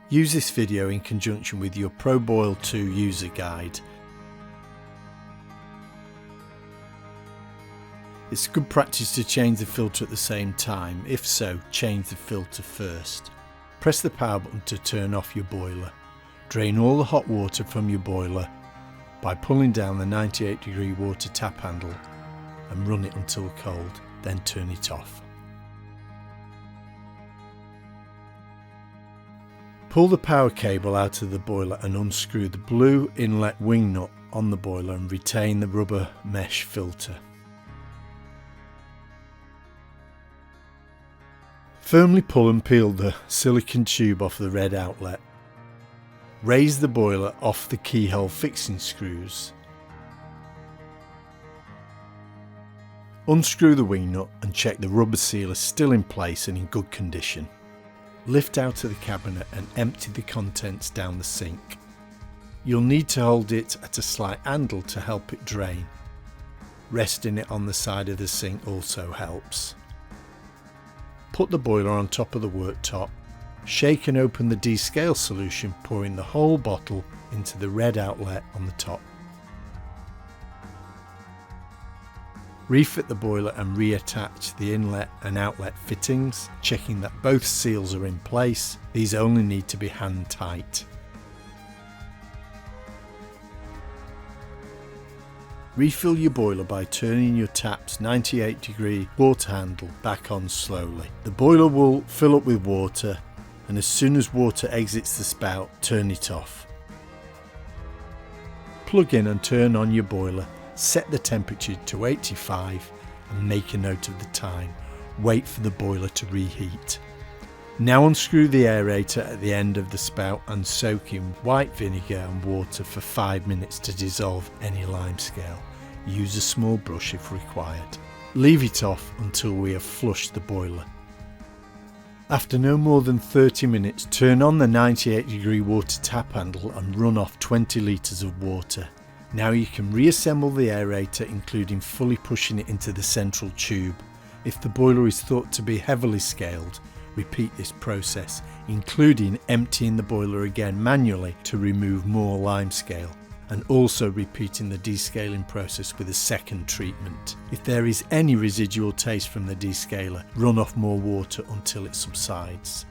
Use this video in conjunction with your ProBoil 2 user guide. It's good practice to change the filter at the same time. If so, change the filter first. Press the power button to turn off your boiler. Drain all the hot water from your boiler by pulling down the 98-degree water tap handle and run it until cold, then turn it off. Pull the power cable out of the boiler and unscrew the blue inlet wing nut on the boiler and retain the rubber mesh filter. Firmly pull and peel the silicone tube off the red outlet. Raise the boiler off the keyhole fixing screws. Unscrew the wing nut and check the rubber seal is still in place and in good condition. Lift out of the cabinet and empty the contents down the sink. You'll need to hold it at a slight angle to help it drain. Resting it on the side of the sink also helps. Put the boiler on top of the worktop. Shake and open the descale solution, pouring the whole bottle into the red outlet on the top. Refit the boiler and reattach the inlet and outlet fittings, checking that both seals are in place. These only need to be hand tight. Refill your boiler by turning your tap's 98-degree water handle back on slowly. The boiler will fill up with water, and as soon as water exits the spout, turn it off. Plug in and turn on your boiler. Set the temperature to 85 and make a note of the time. Wait for the boiler to reheat. Now unscrew the aerator at the end of the spout and soak in white vinegar and water for 5 minutes to dissolve any limescale. Use a small brush if required. Leave it off until we have flushed the boiler. After no more than 30 minutes, turn on the 98-degree water tap handle and run off 20 litres of water. Now you can reassemble the aerator, including fully pushing it into the central tube. If the boiler is thought to be heavily scaled, repeat this process, including emptying the boiler again manually to remove more limescale, and also repeating the descaling process with a second treatment. If there is any residual taste from the descaler, run off more water until it subsides.